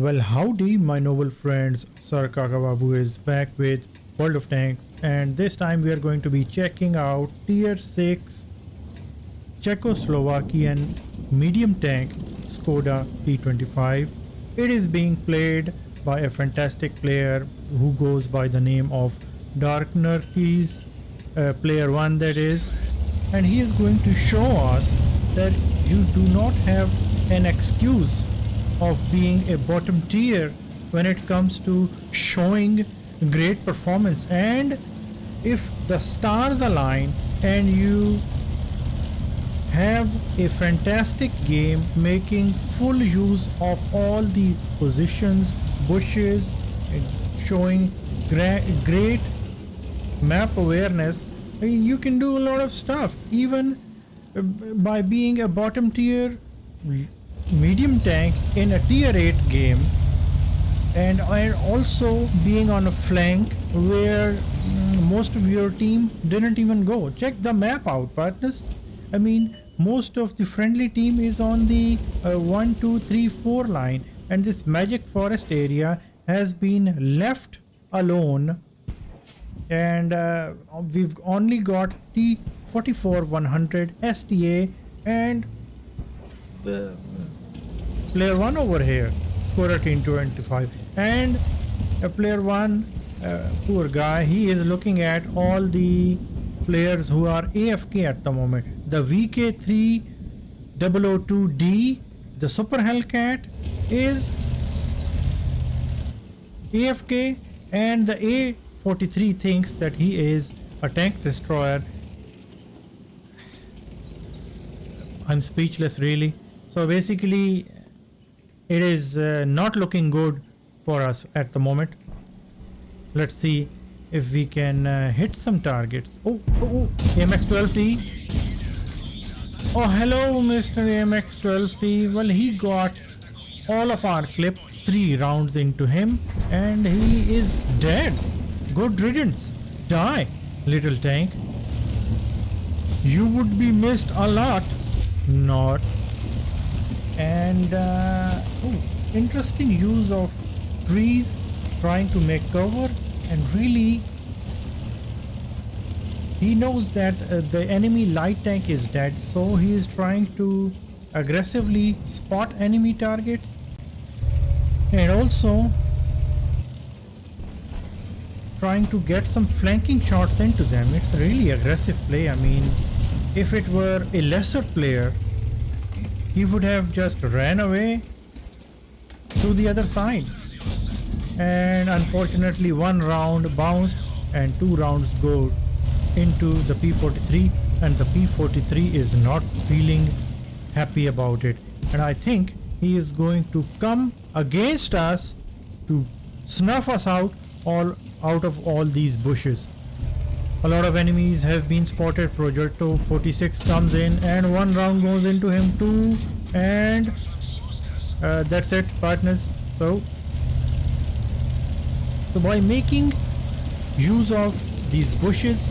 Well, howdy, my noble friends. Sir Kakababu is back with World of Tanks, and this time we are going to be checking out Tier 6 Czechoslovakian medium tank Skoda T25. It is being played by a fantastic player who goes by the name of Darknerkes, player 1 that is, and he is going to show us that you do not have an excuse of being a bottom tier when it comes to showing great performance. And if the stars align and you have a fantastic game making full use of all the positions, bushes, showing great map awareness, you can do a lot of stuff even by being a bottom tier medium tank in a tier 8 game, and also being on a flank where most of your team didn't even go. Check the map out, partners. I mean, most of the friendly team is on the 1 2 3 4 line, and this magic forest area has been left alone, and we've only got T44-100 STA and player 1 over here, Skoda T25, and player 1, poor guy, he is looking at all the players who are AFK at the moment. The VK3002D, the Super Hellcat, is AFK, and the A43 thinks that he is a tank destroyer. I'm speechless, really. So basically it is not looking good for us at the moment. Let's see if we can hit some targets. Oh, AMX-12T. Oh, hello, Mr. AMX-12T. Well, he got all of our clip, 3 rounds into him, and he is dead. Good riddance. Die, little tank. You would be missed a lot. Not. And interesting use of trees trying to make cover, and really he knows that the enemy light tank is dead, so he is trying to aggressively spot enemy targets and also trying to get some flanking shots into them. It's a really aggressive play. I mean, if it were a lesser player, he would have just ran away to the other side, and unfortunately 1 round bounced and 2 rounds go into the P43, and the P43 is not feeling happy about it, and I think he is going to come against us to snuff us out of all these bushes. A lot of enemies have been spotted. Progetto 46 comes in and 1 round goes into him too, and that's it, partners. So by making use of these bushes,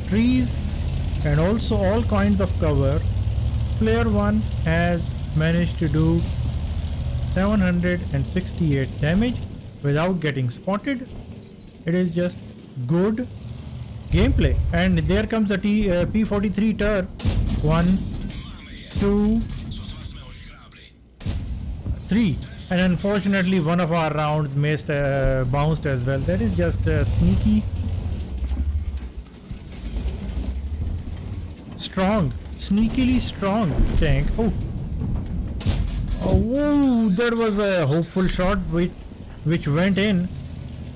trees, and also all kinds of cover, player 1 has managed to do 768 damage without getting spotted. It is just good gameplay. And there comes the P43 turret. 1 2 3, and unfortunately one of our rounds missed, bounced as well. That is just sneaky strong, sneakily strong tank. Oh, that was a hopeful shot which went in,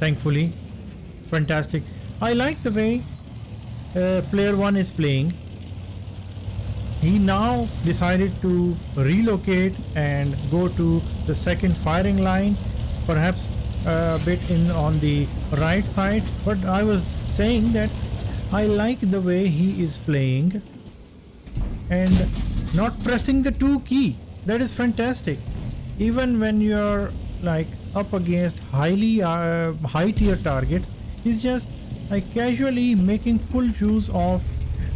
thankfully. Fantastic. I like the way player 1 is playing. He now decided to relocate and go to the second firing line, perhaps a bit on the right side, but I was saying that I like the way he is playing and not pressing the 2 key. That is fantastic. Even when you're like up against high tier targets, he's just like casually making full use of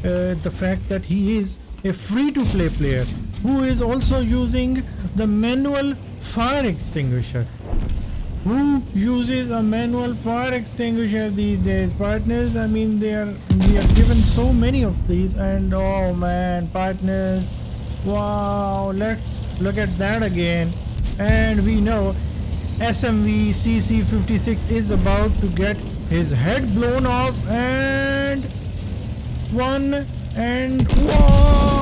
the fact that he is a free-to-play player who is also using the manual fire extinguisher. Who uses a manual fire extinguisher these days, partners? I mean, we are given so many of these, and oh man, partners, wow! Let's look at that again, and we know SMV CC56 is about to get his head blown off, and one, and whoa!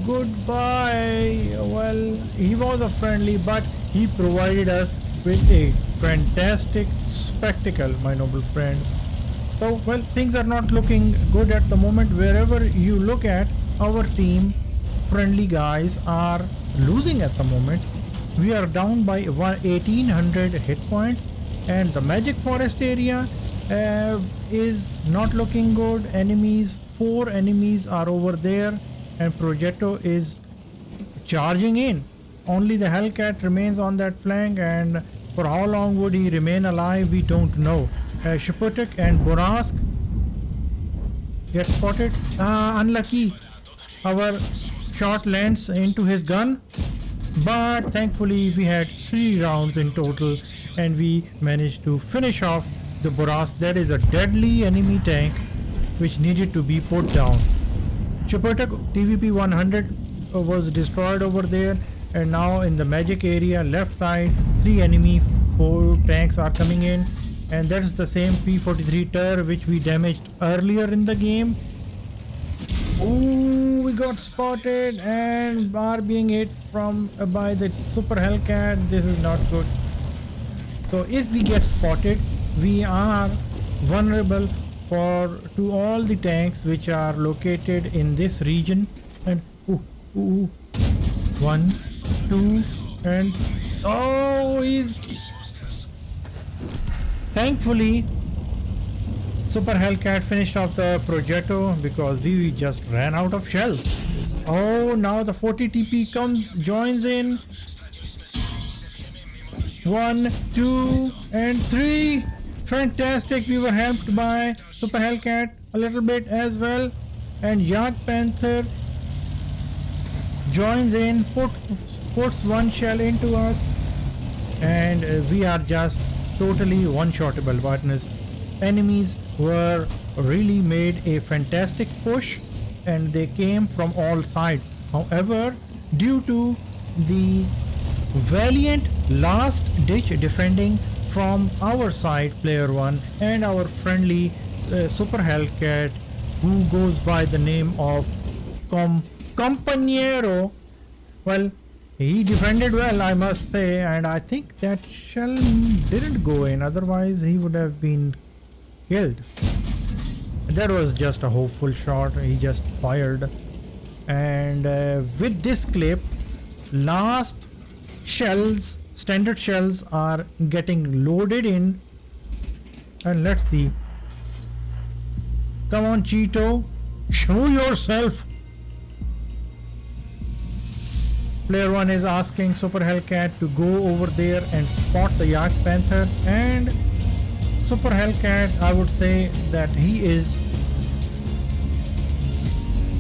Goodbye. Well, he was a friendly, but he provided us with a fantastic spectacle, my noble friends. So, well, things are not looking good at the moment. Wherever you look at, our team, friendly guys, are losing at the moment. We are down by 1800 hit points, and the Magic Forest area is not looking good. Enemies, 4 enemies are over there, and Progetto is charging in. Only the Hellcat remains on that flank, and for how long would he remain alive, we don't know. Shaputik and Borask get spotted. Unlucky. Our shot lands into his gun, but thankfully we had 3 rounds in total, and we managed to finish off the Borask. That is a deadly enemy tank which needed to be put down. Shaputik TVP 100 was destroyed over there, and now in the magic area left side 3 enemy 4 tanks are coming in, and that's the same P43 Ter which we damaged earlier in the game. Oh, we got spotted and are being hit from by the Super Hellcat. This is not good. So if we get spotted, we are vulnerable to all the tanks which are located in this region. And 1, 2, and oh, he's thankfully Super Hellcat finished off the Progetto because we just ran out of shells. Oh, now the 40 TP joins in. 1, 2, and 3. Fantastic. We were helped by Super Hellcat a little bit as well, and Yak Panther joins in, puts 1 shell into us, and we are just totally one-shottable, partners. Enemies were really made a fantastic push, and they came from all sides. However, due to the valiant last ditch defending from our side, player 1, and our friendly Super Hellcat, who goes by the name of Compañero, well, he defended well, I must say, and I think that shell didn't go in, otherwise he would have been killed. That was just a hopeful shot he just fired. And with this clip, last shells, standard shells, are getting loaded in, and let's see. Come on, Cheeto, show yourself. Player 1 is asking Super Hellcat to go over there and spot the Yak Panther, and Super Hellcat, I would say that he is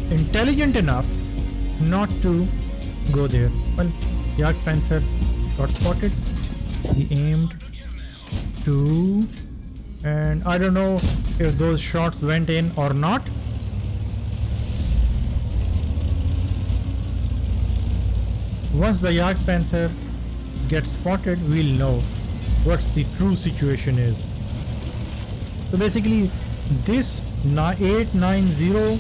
intelligent enough not to go there. Well, Yak Panther got spotted. He aimed 2, and I don't know if those shots went in or not. Once the Yak Panther gets spotted, we'll know what the true situation is. So basically, this 890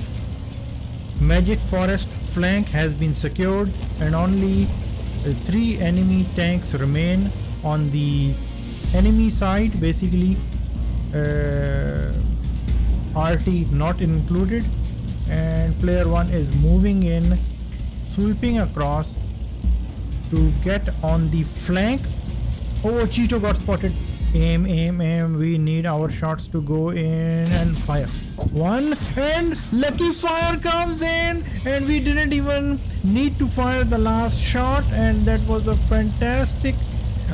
Magic Forest flank has been secured, and only 3 enemy tanks remain on the enemy side, basically RT not included, and player 1 is moving in, sweeping across to get on the flank. Oh, Cheeto got spotted. Aim, aim, aim. We need our shots to go in and fire. 1, and lucky fire comes in, and we didn't even need to fire the last shot, and that was a fantastic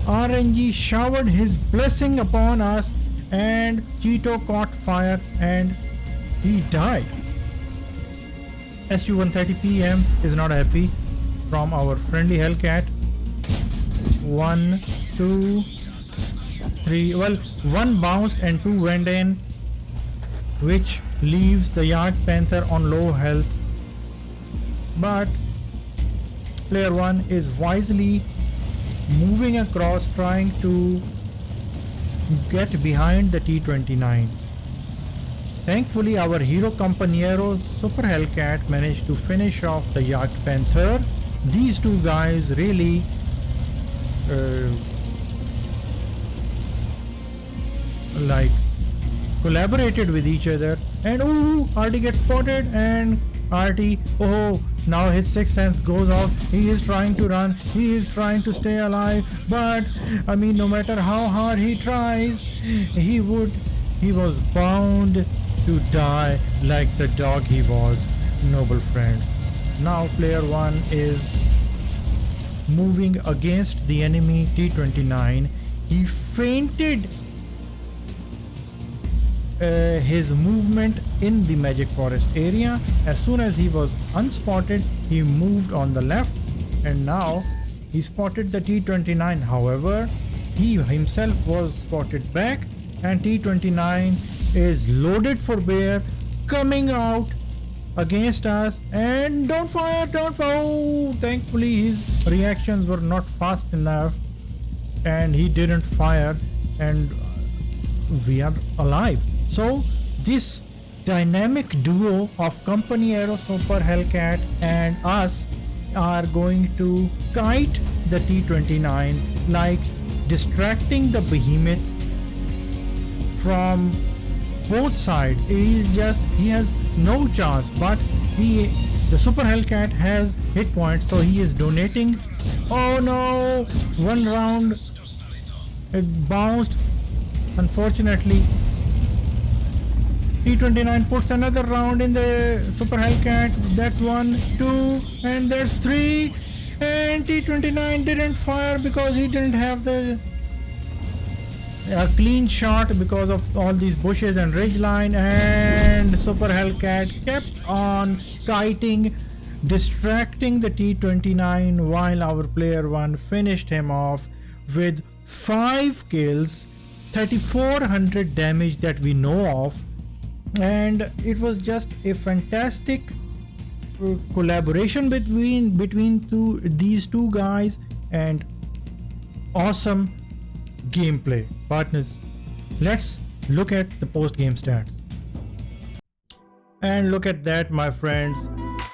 RNG showered his blessing upon us, and Cheeto caught fire and he died. SU-130 PM is not happy from our friendly Hellcat. 1, 2, 3. Well, one bounced and two went in, which leaves the Yak Panther on low health. But player 1 is wisely moving across, trying to get behind the T-29. Thankfully, our hero Compañero Super Hellcat managed to finish off the Yak Panther. These two guys really collaborated with each other, and RT gets spotted, and RT, now his sixth sense goes off. He is trying to run, he is trying to stay alive, but I mean, no matter how hard he tries, he was bound to die like the dog he was. Noble friends, now player 1 is moving against the enemy T-29. He fainted his movement in the Magic Forest area. As soon as he was unspotted, he moved on the left, and now he spotted the T-29. However, he himself was spotted back, and T-29 is loaded for bear, coming out against us. And don't fire. Thankfully his reactions were not fast enough and he didn't fire, and we are alive. So this dynamic duo of Compañero Super Hellcat and us are going to kite the T-29, like distracting the behemoth from both sides. He has no chance, but the Super Hellcat has hit points, so he is donating. Oh no, one round it bounced. Unfortunately, T-29 puts another round in the Super Hellcat. That's 1, 2, and that's 3. And T-29 didn't fire because he didn't have the clean shot because of all these bushes and ridgeline. And Super Hellcat kept on kiting, distracting the T-29, while our player 1 finished him off with 5 kills, 3400 damage that we know of. And it was just a fantastic collaboration between these two guys, and awesome gameplay. Partners, let's look at the post-game stats. And look at that, my friends.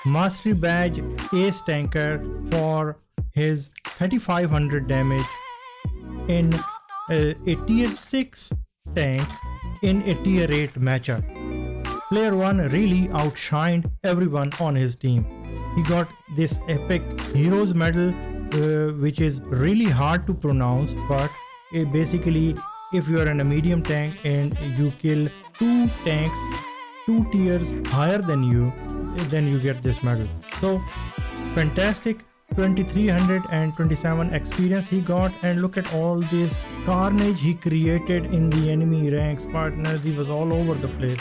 Mastery badge ace tanker for his 3500 damage in a tier 6 tank in a tier 8 matchup. Player 1 really outshined everyone on his team. He got this epic heroes medal, which is really hard to pronounce, but basically if you are in a medium tank and you kill 2 tanks 2 tiers higher than you, then you get this medal. So fantastic. 2327 experience he got, and look at all this carnage he created in the enemy ranks. Partners, he was all over the place.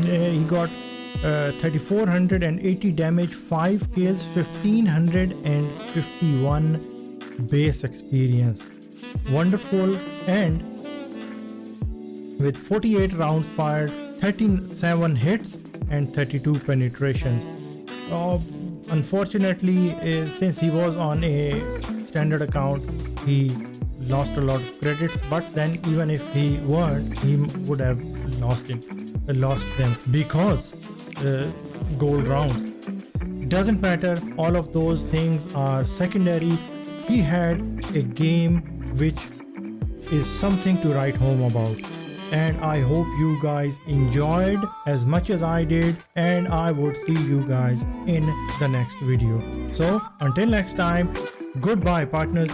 He got 3480 damage, 5 kills, 1551 base experience. Wonderful. And with 48 rounds fired, 37 hits and 32 penetrations. Unfortunately, since he was on a standard account, he lost a lot of credits, but then even if he weren't, he would have lost them because gold rounds. Doesn't matter, all of those things are secondary. He had a game which is something to write home about, and I hope you guys enjoyed as much as I did, and I would see you guys in the next video. So until next time, goodbye partners.